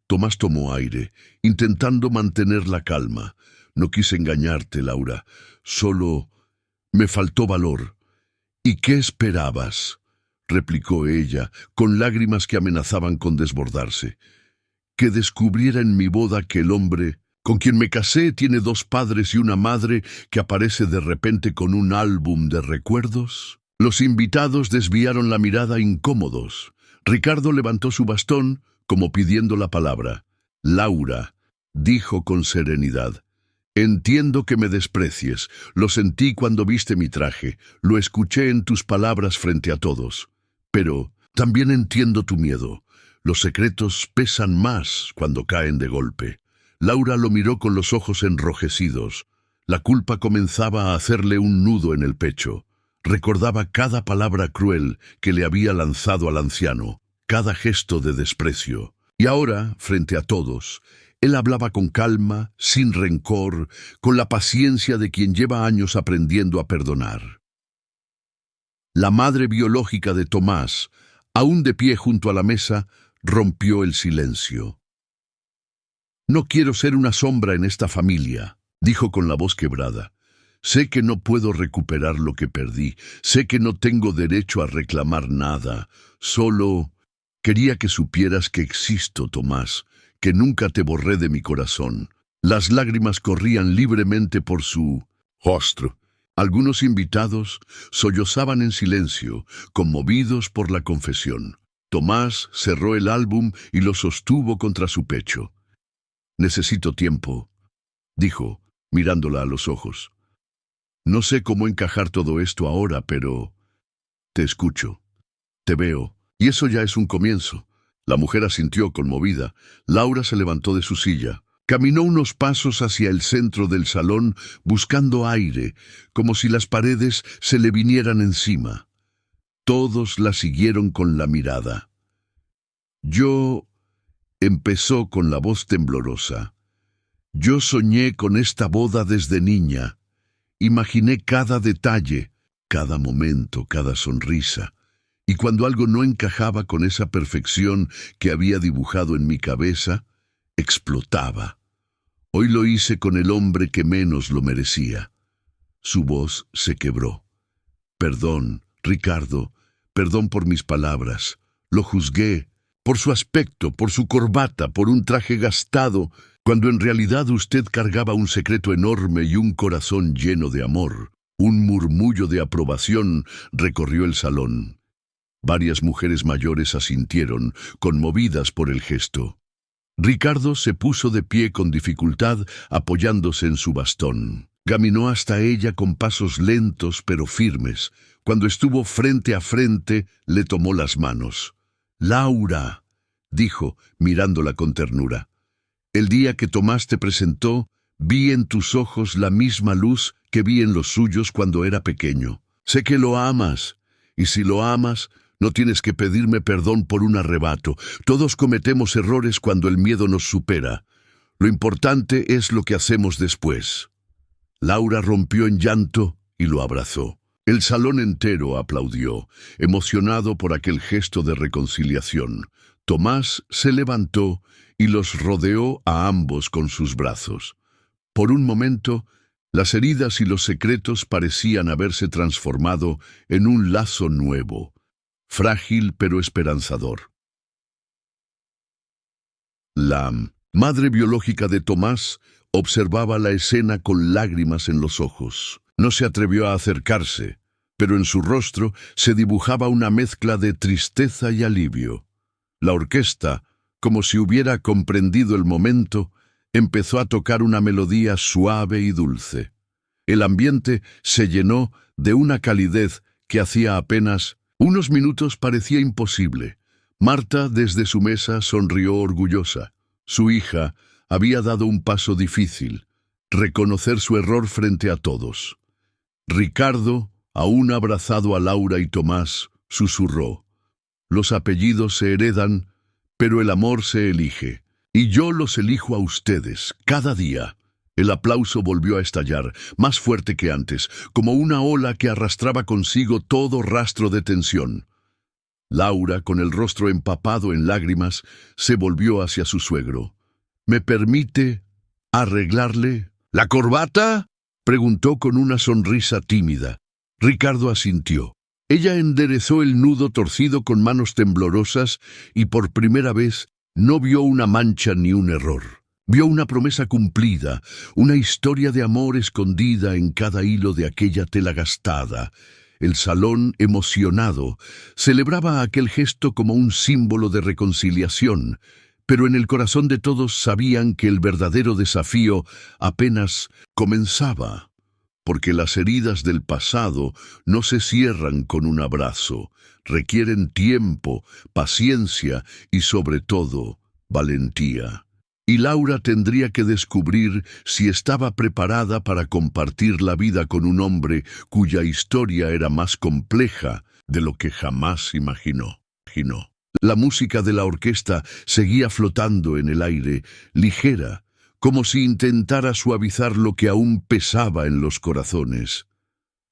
Speaker 1: Tomás tomó aire, intentando mantener la calma. «No quise engañarte, Laura. Solo me faltó valor». «¿Y qué esperabas? replicó ella, con lágrimas que amenazaban con desbordarse. Que descubriera en mi boda que el hombre con quien me casé tiene 2 padres y una madre que aparece de repente con un álbum de recuerdos. Los invitados desviaron la mirada incómodos. Ricardo levantó su bastón, como pidiendo la palabra. Laura, dijo con serenidad, entiendo que me desprecies. Lo sentí cuando viste mi traje. Lo escuché en tus palabras frente a todos. Pero también entiendo tu miedo. Los secretos pesan más cuando caen de golpe. Laura lo miró con los ojos enrojecidos. La culpa comenzaba a hacerle un nudo en el pecho. Recordaba cada palabra cruel que le había lanzado al anciano, cada gesto de desprecio. Y ahora, frente a todos, él hablaba con calma, sin rencor, con la paciencia de quien lleva años aprendiendo a perdonar. La madre biológica de Tomás, aún de pie junto a la mesa, rompió el silencio. No quiero ser una sombra en esta familia, dijo con la voz quebrada. Sé que no puedo recuperar lo que perdí, sé que no tengo derecho a reclamar nada, solo quería que supieras que existo, Tomás, que nunca te borré de mi corazón. Las lágrimas corrían libremente por su rostro. Algunos invitados sollozaban en silencio, conmovidos por la confesión. Tomás cerró el álbum y lo sostuvo contra su pecho. Necesito tiempo, dijo, mirándola a los ojos. No sé cómo encajar todo esto ahora, pero te escucho, te veo, y eso ya es un comienzo. La mujer asintió conmovida. Laura se levantó de su silla. Caminó unos pasos hacia el centro del salón, buscando aire, como si las paredes se le vinieran encima. Todos la siguieron con la mirada. Empezó con la voz temblorosa. Yo soñé con esta boda desde niña. Imaginé cada detalle, cada momento, cada sonrisa. Y cuando algo no encajaba con esa perfección que había dibujado en mi cabeza, explotaba. Hoy lo hice con el hombre que menos lo merecía. Su voz se quebró. Perdón, Ricardo, perdón por mis palabras. Lo juzgué. Por su aspecto, por su corbata, por un traje gastado, cuando en realidad usted cargaba un secreto enorme y un corazón lleno de amor. Un murmullo de aprobación recorrió el salón. Varias mujeres mayores asintieron, conmovidas por el gesto. Ricardo se puso de pie con dificultad, apoyándose en su bastón. Caminó hasta ella con pasos lentos pero firmes. Cuando estuvo frente a frente, le tomó las manos. Laura, dijo, mirándola con ternura. El día que Tomás te presentó, vi en tus ojos la misma luz que vi en los suyos cuando era pequeño. Sé que lo amas, y si lo amas, no tienes que pedirme perdón por un arrebato. Todos cometemos errores cuando el miedo nos supera. Lo importante es lo que hacemos después. Laura rompió en llanto y lo abrazó. El salón entero aplaudió, emocionado por aquel gesto de reconciliación. Tomás se levantó y los rodeó a ambos con sus brazos. Por un momento, las heridas y los secretos parecían haberse transformado en un lazo nuevo, frágil pero esperanzador. La madre biológica de Tomás observaba la escena con lágrimas en los ojos. No se atrevió a acercarse, pero en su rostro se dibujaba una mezcla de tristeza y alivio. La orquesta, como si hubiera comprendido el momento, empezó a tocar una melodía suave y dulce. El ambiente se llenó de una calidez que hacía apenas unos minutos parecía imposible. Marta, desde su mesa, sonrió orgullosa. Su hija había dado un paso difícil, reconocer su error frente a todos. Ricardo, aún abrazado a Laura y Tomás, susurró: «Los apellidos se heredan, pero el amor se elige. Y yo los elijo a ustedes, cada día». El aplauso volvió a estallar, más fuerte que antes, como una ola que arrastraba consigo todo rastro de tensión. Laura, con el rostro empapado en lágrimas, se volvió hacia su suegro. «¿Me permite arreglarle la corbata?», preguntó con una sonrisa tímida. Ricardo asintió. Ella enderezó el nudo torcido con manos temblorosas y por primera vez no vio una mancha ni un error. Vio una promesa cumplida, una historia de amor escondida en cada hilo de aquella tela gastada. El salón, emocionado, celebraba aquel gesto como un símbolo de reconciliación, pero en el corazón de todos sabían que el verdadero desafío apenas comenzaba, porque las heridas del pasado no se cierran con un abrazo, requieren tiempo, paciencia y sobre todo, valentía. Y Laura tendría que descubrir si estaba preparada para compartir la vida con un hombre cuya historia era más compleja de lo que jamás imaginó. La música de la orquesta seguía flotando en el aire, ligera, como si intentara suavizar lo que aún pesaba en los corazones.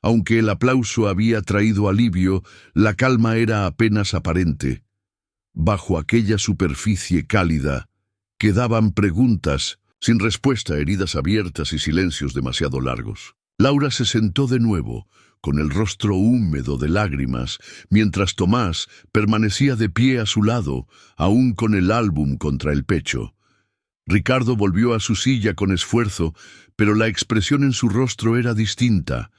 Speaker 1: Aunque el aplauso había traído alivio, la calma era apenas aparente. Bajo aquella superficie cálida, quedaban preguntas, sin respuesta, heridas abiertas y silencios demasiado largos. Laura se sentó de nuevo, con el rostro húmedo de lágrimas, mientras Tomás permanecía de pie a su lado, aún con el álbum contra el pecho. Ricardo volvió a su silla con esfuerzo, pero la expresión en su rostro era distinta,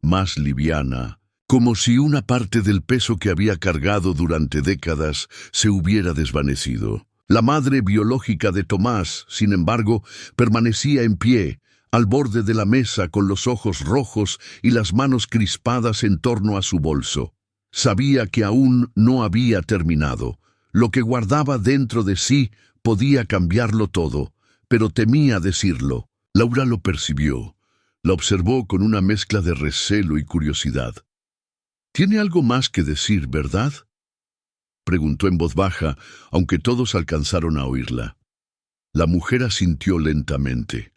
Speaker 1: más liviana, como si una parte del peso que había cargado durante décadas se hubiera desvanecido. La madre biológica de Tomás, sin embargo, permanecía en pie, al borde de la mesa con los ojos rojos y las manos crispadas en torno a su bolso. Sabía que aún no había terminado. Lo que guardaba dentro de sí podía cambiarlo todo, pero temía decirlo. Laura lo percibió. La observó con una mezcla de recelo y curiosidad. «¿Tiene algo más que decir, verdad?», preguntó en voz baja, aunque todos alcanzaron a oírla. La mujer asintió lentamente.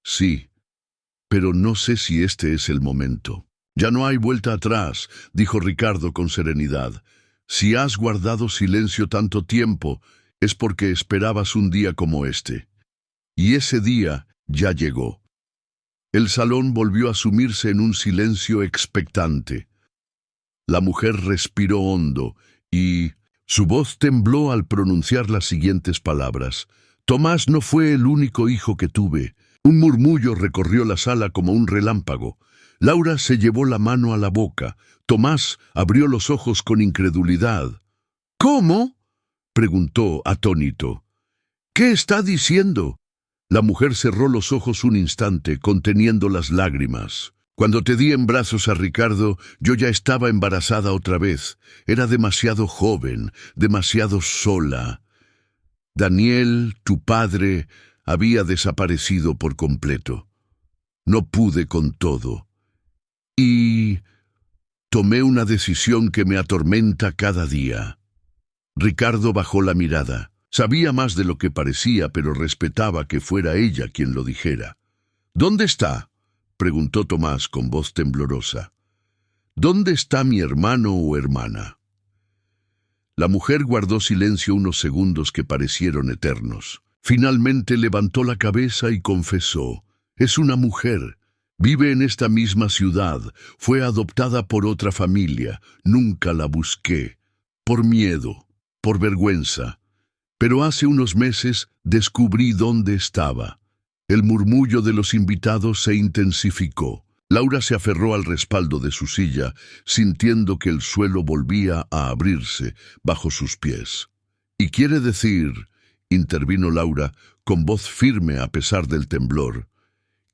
Speaker 1: «Sí, pero no sé si este es el momento». «Ya no hay vuelta atrás», dijo Ricardo con serenidad. «Si has guardado silencio tanto tiempo, es porque esperabas un día como este. Y ese día ya llegó». El salón volvió a sumirse en un silencio expectante. La mujer respiró hondo y su voz tembló al pronunciar las siguientes palabras. «Tomás no fue el único hijo que tuve». Un murmullo recorrió la sala como un relámpago. Laura se llevó la mano a la boca. Tomás abrió los ojos con incredulidad. «¿Cómo?», preguntó atónito. «¿Qué está diciendo?». La mujer cerró los ojos un instante, conteniendo las lágrimas. «Cuando te di en brazos a Ricardo, yo ya estaba embarazada otra vez. Era demasiado joven, demasiado sola. Daniel, tu padre, había desaparecido por completo. No pude con todo. Y tomé una decisión que me atormenta cada día». Ricardo bajó la mirada. Sabía más de lo que parecía, pero respetaba que fuera ella quien lo dijera. «¿Dónde está?», preguntó Tomás con voz temblorosa. «¿Dónde está mi hermano o hermana?». La mujer guardó silencio unos segundos que parecieron eternos. Finalmente levantó la cabeza y confesó: «Es una mujer. Vive en esta misma ciudad. Fue adoptada por otra familia. Nunca la busqué. Por miedo, por vergüenza. Pero hace unos meses descubrí dónde estaba». El murmullo de los invitados se intensificó. Laura se aferró al respaldo de su silla, sintiendo que el suelo volvía a abrirse bajo sus pies. «Y quiere decir», intervino Laura, con voz firme a pesar del temblor,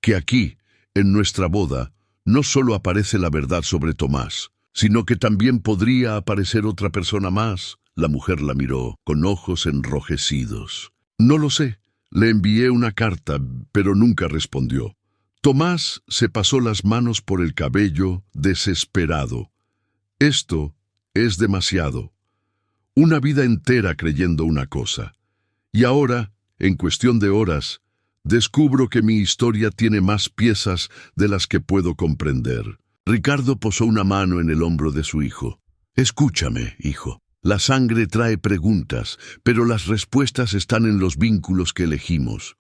Speaker 1: «que aquí, en nuestra boda, no solo aparece la verdad sobre Tomás, sino que también podría aparecer otra persona más». La mujer la miró, con ojos enrojecidos. «No lo sé. Le envié una carta, pero nunca respondió». Tomás se pasó las manos por el cabello, desesperado. «Esto es demasiado. Una vida entera creyendo una cosa. Y ahora, en cuestión de horas, descubro que mi historia tiene más piezas de las que puedo comprender». Ricardo posó una mano en el hombro de su hijo. «Escúchame, hijo. La sangre trae preguntas, pero las respuestas están en los vínculos que elegimos.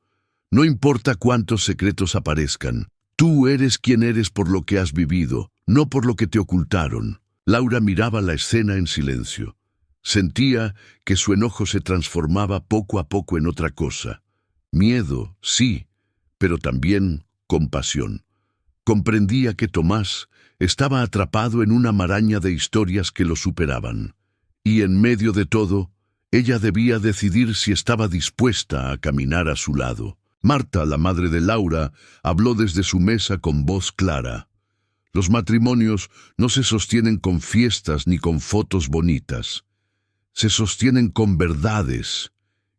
Speaker 1: No importa cuántos secretos aparezcan, tú eres quien eres por lo que has vivido, no por lo que te ocultaron. Laura miraba la escena en silencio. Sentía que su enojo se transformaba poco a poco en otra cosa. Miedo, sí, pero también compasión. Comprendía que Tomás estaba atrapado en una maraña de historias que lo superaban. Y en medio de todo, ella debía decidir si estaba dispuesta a caminar a su lado. Marta, la madre de Laura, habló desde su mesa con voz clara. Los matrimonios no se sostienen con fiestas ni con fotos bonitas. Se sostienen con verdades.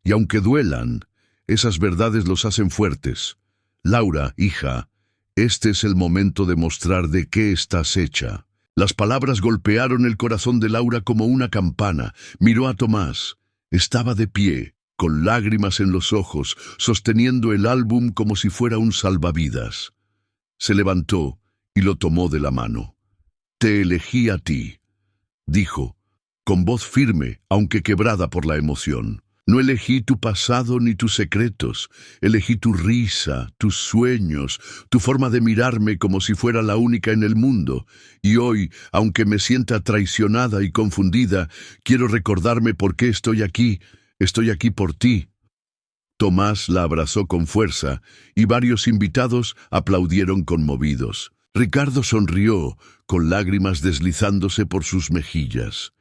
Speaker 1: Y aunque duelan, esas verdades los hacen fuertes. Laura, hija, este es el momento de mostrar de qué estás hecha. Las palabras golpearon el corazón de Laura como una campana. Miró a Tomás. Estaba de pie, con lágrimas en los ojos, sosteniendo el álbum como si fuera un salvavidas. Se levantó y lo tomó de la mano. «Te elegí a ti», dijo, con voz firme, aunque quebrada por la emoción. «No elegí tu pasado ni tus secretos. Elegí tu risa, tus sueños, tu forma de mirarme como si fuera la única en el mundo. Y hoy, aunque me sienta traicionada y confundida, quiero recordarme por qué estoy aquí. Estoy aquí por ti». Tomás la abrazó con fuerza y varios invitados aplaudieron conmovidos. Ricardo sonrió, con lágrimas deslizándose por sus mejillas.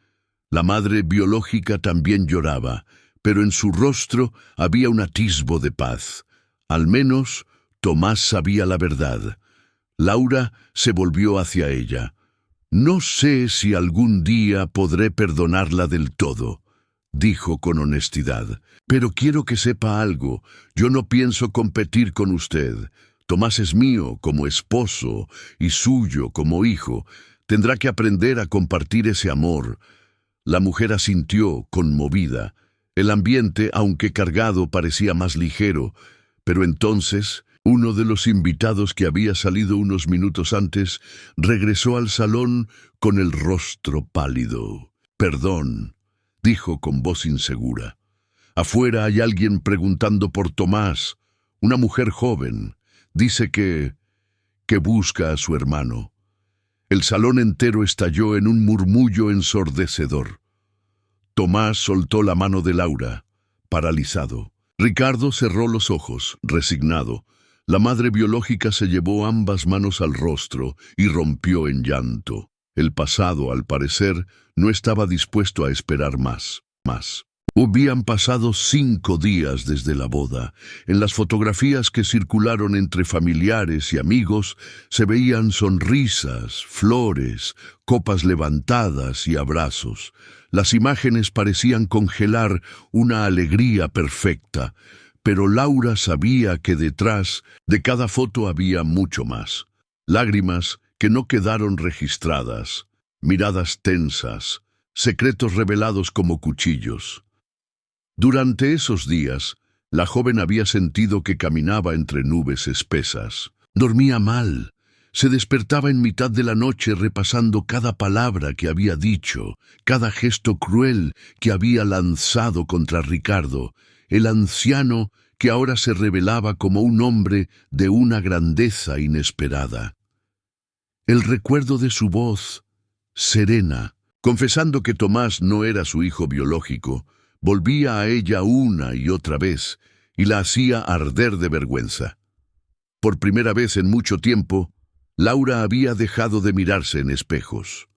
Speaker 1: La madre biológica también lloraba, pero en su rostro había un atisbo de paz. Al menos Tomás sabía la verdad. Laura se volvió hacia ella. «No sé si algún día podré perdonarla del todo», dijo con honestidad. «Pero quiero que sepa algo. Yo no pienso competir con usted. Tomás es mío como esposo y suyo como hijo. Tendrá que aprender a compartir ese amor». La mujer asintió, conmovida. El ambiente, aunque cargado, parecía más ligero, pero entonces uno de los invitados que había salido unos minutos antes regresó al salón con el rostro pálido. «Perdón», dijo con voz insegura. «Afuera hay alguien preguntando por Tomás, una mujer joven. Dice que busca a su hermano». El salón entero estalló en un murmullo ensordecedor. Tomás soltó la mano de Laura, paralizado. Ricardo cerró los ojos, resignado. La madre biológica se llevó ambas manos al rostro y rompió en llanto. El pasado, al parecer, no estaba dispuesto a esperar más. Habían pasado 5 días desde la boda. En las fotografías que circularon entre familiares y amigos se veían sonrisas, flores, copas levantadas y abrazos. Las imágenes parecían congelar una alegría perfecta, pero Laura sabía que detrás de cada foto había mucho más. Lágrimas que no quedaron registradas, miradas tensas, secretos revelados como cuchillos. Durante esos días, la joven había sentido que caminaba entre nubes espesas. Dormía mal. Se despertaba en mitad de la noche repasando cada palabra que había dicho, cada gesto cruel que había lanzado contra Ricardo, el anciano que ahora se revelaba como un hombre de una grandeza inesperada. El recuerdo de su voz, serena, confesando que Tomás no era su hijo biológico, volvía a ella una y otra vez y la hacía arder de vergüenza. Por primera vez en mucho tiempo, Laura había dejado de mirarse en espejos.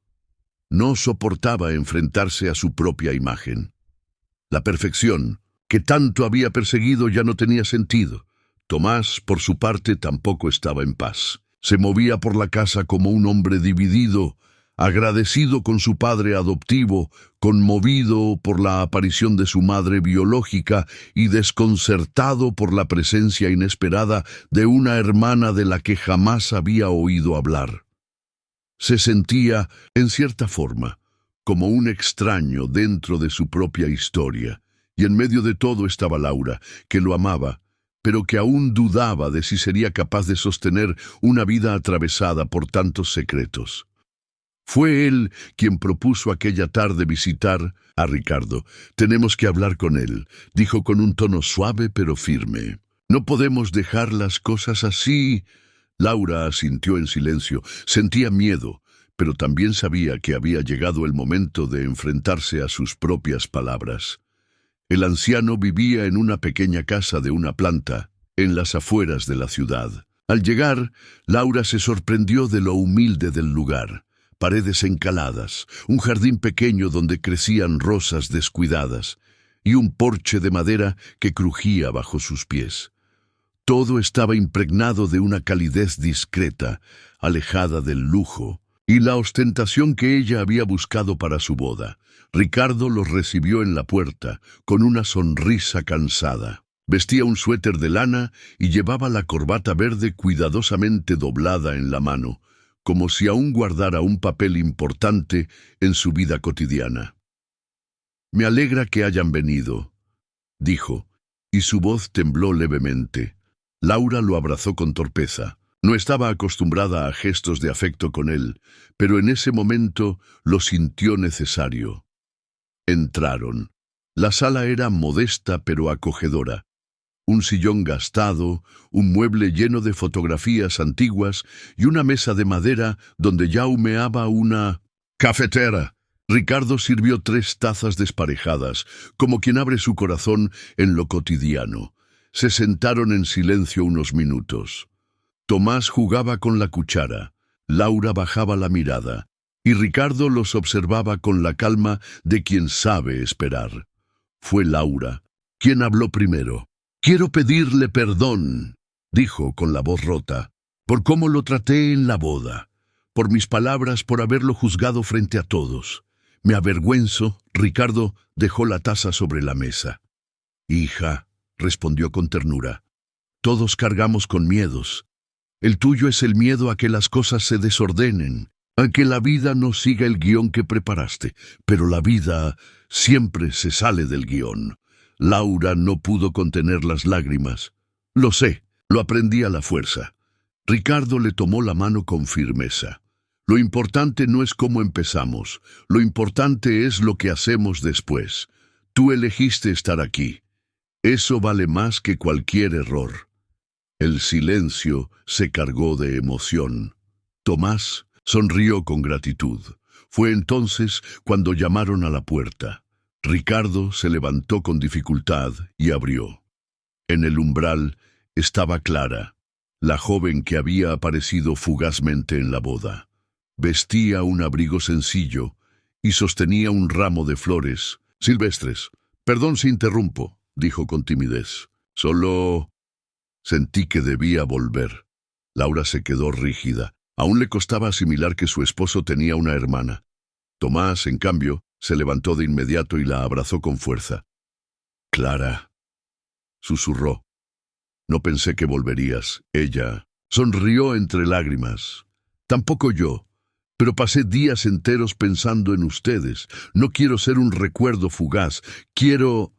Speaker 1: No soportaba enfrentarse a su propia imagen. La perfección, que tanto había perseguido, ya no tenía sentido. Tomás, por su parte, tampoco estaba en paz. Se movía por la casa como un hombre dividido, agradecido con su padre adoptivo, conmovido por la aparición de su madre biológica y desconcertado por la presencia inesperada de una hermana de la que jamás había oído hablar. Se sentía, en cierta forma, como un extraño dentro de su propia historia, y en medio de todo estaba Laura, que lo amaba, pero que aún dudaba de si sería capaz de sostener una vida atravesada por tantos secretos. Fue él quien propuso aquella tarde visitar a Ricardo. «Tenemos que hablar con él», dijo con un tono suave pero firme. «No podemos dejar las cosas así». Laura asintió en silencio. Sentía miedo, pero también sabía que había llegado el momento de enfrentarse a sus propias palabras. El anciano vivía en una pequeña casa de una planta, en las afueras de la ciudad. Al llegar, Laura se sorprendió de lo humilde del lugar. Paredes encaladas, un jardín pequeño donde crecían rosas descuidadas, y un porche de madera que crujía bajo sus pies. Todo estaba impregnado de una calidez discreta, alejada del lujo y la ostentación que ella había buscado para su boda. Ricardo los recibió en la puerta, con una sonrisa cansada. Vestía un suéter de lana y llevaba la corbata verde cuidadosamente doblada en la mano, como si aún guardara un papel importante en su vida cotidiana. «Me alegra que hayan venido», dijo, y su voz tembló levemente. Laura lo abrazó con torpeza. No estaba acostumbrada a gestos de afecto con él, pero en ese momento lo sintió necesario. Entraron. La sala era modesta pero acogedora. Un sillón gastado, un mueble lleno de fotografías antiguas y una mesa de madera donde ya humeaba una cafetera. Ricardo sirvió 3 tazas desparejadas, como quien abre su corazón en lo cotidiano. Se sentaron en silencio unos minutos. Tomás jugaba con la cuchara, Laura bajaba la mirada, y Ricardo los observaba con la calma de quien sabe esperar. Fue Laura quien habló primero. «Quiero pedirle perdón», dijo con la voz rota, «por cómo lo traté en la boda, por mis palabras, por haberlo juzgado frente a todos. Me avergüenzo». Ricardo dejó la taza sobre la mesa. «Hija», respondió con ternura, «todos cargamos con miedos. El tuyo es el miedo a que las cosas se desordenen, a que la vida no siga el guión que preparaste, pero la vida siempre se sale del guión». Laura no pudo contener las lágrimas. «Lo sé, lo aprendí a la fuerza». Ricardo le tomó la mano con firmeza. «Lo importante no es cómo empezamos, lo importante es lo que hacemos después. Tú elegiste estar aquí. Eso vale más que cualquier error». El silencio se cargó de emoción. Tomás sonrió con gratitud. Fue entonces cuando llamaron a la puerta. Ricardo se levantó con dificultad y abrió. En el umbral estaba Clara, la joven que había aparecido fugazmente en la boda. Vestía un abrigo sencillo y sostenía un ramo de flores silvestres. «Perdón si interrumpo», dijo con timidez. «Solo sentí que debía volver». Laura se quedó rígida. Aún le costaba asimilar que su esposo tenía una hermana. Tomás, en cambio, se levantó de inmediato y la abrazó con fuerza. «Clara», susurró, «no pensé que volverías». Ella sonrió entre lágrimas. «Tampoco yo, pero pasé días enteros pensando en ustedes. No quiero ser un recuerdo fugaz. Quiero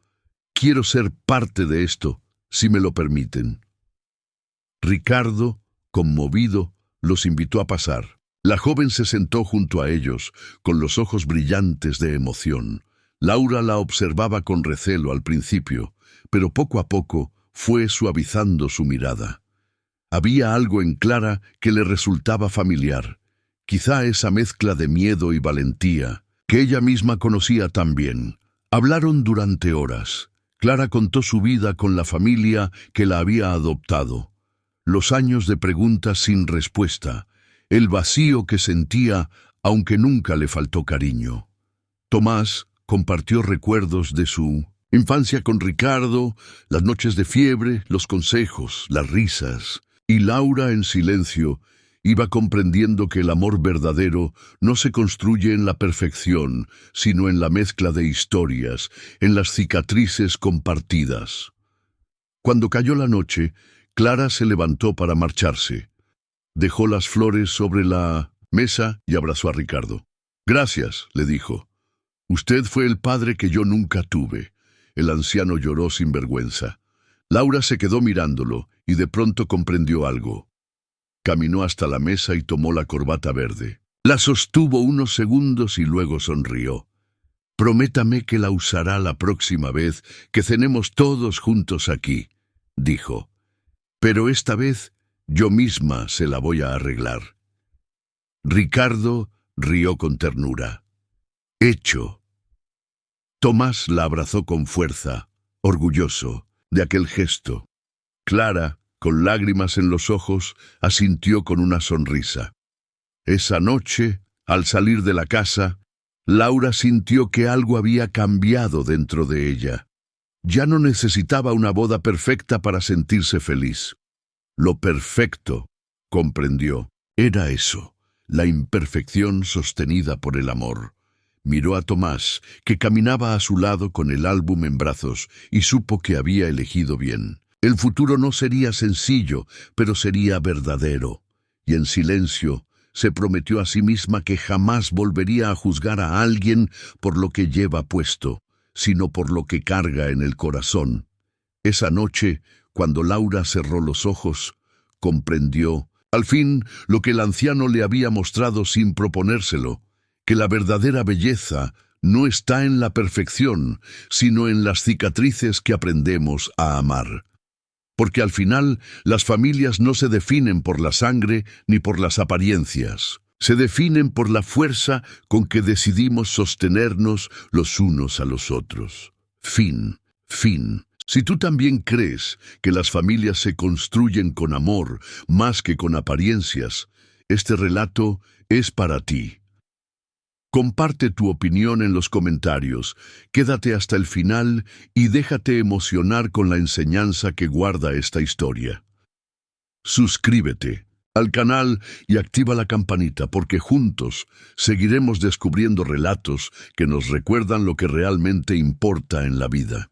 Speaker 1: ser parte de esto, si me lo permiten». Ricardo, conmovido, los invitó a pasar. La joven se sentó junto a ellos, con los ojos brillantes de emoción. Laura la observaba con recelo al principio, pero poco a poco fue suavizando su mirada. Había algo en Clara que le resultaba familiar, quizá esa mezcla de miedo y valentía, que ella misma conocía tan bien. Hablaron durante horas. Clara contó su vida con la familia que la había adoptado, los años de preguntas sin respuesta, el vacío que sentía, aunque nunca le faltó cariño. Tomás compartió recuerdos de su infancia con Ricardo, las noches de fiebre, los consejos, las risas, y Laura, en silencio, iba comprendiendo que el amor verdadero no se construye en la perfección, sino en la mezcla de historias, en las cicatrices compartidas. Cuando cayó la noche, Clara se levantó para marcharse. Dejó las flores sobre la mesa y abrazó a Ricardo. «Gracias», le dijo. «Usted fue el padre que yo nunca tuve». El anciano lloró sin vergüenza. Laura se quedó mirándolo y de pronto comprendió algo. Caminó hasta la mesa y tomó la corbata verde. La sostuvo unos segundos y luego sonrió. «Prométame que la usará la próxima vez que cenemos todos juntos aquí», dijo. «Pero esta vez yo misma se la voy a arreglar». Ricardo rió con ternura. Hecho. Tomás la abrazó con fuerza, orgulloso de aquel gesto. Clara, con lágrimas en los ojos, asintió con una sonrisa. Esa noche, al salir de la casa, Laura sintió que algo había cambiado dentro de ella. Ya no necesitaba una boda perfecta para sentirse feliz. Lo perfecto, comprendió, era eso, la imperfección sostenida por el amor. Miró a Tomás, que caminaba a su lado con el álbum en brazos, y supo que había elegido bien. El futuro no sería sencillo, pero sería verdadero. Y en silencio, se prometió a sí misma que jamás volvería a juzgar a alguien por lo que lleva puesto, sino por lo que carga en el corazón. Esa noche, cuando Laura cerró los ojos, comprendió, al fin, lo que el anciano le había mostrado sin proponérselo, que la verdadera belleza no está en la perfección, sino en las cicatrices que aprendemos a amar. Porque al final, las familias no se definen por la sangre ni por las apariencias. Se definen por la fuerza con que decidimos sostenernos los unos a los otros. Fin. Si tú también crees que las familias se construyen con amor más que con apariencias, este relato es para ti. Comparte tu opinión en los comentarios, quédate hasta el final y déjate emocionar con la enseñanza que guarda esta historia. Suscríbete al canal y activa la campanita porque juntos seguiremos descubriendo relatos que nos recuerdan lo que realmente importa en la vida.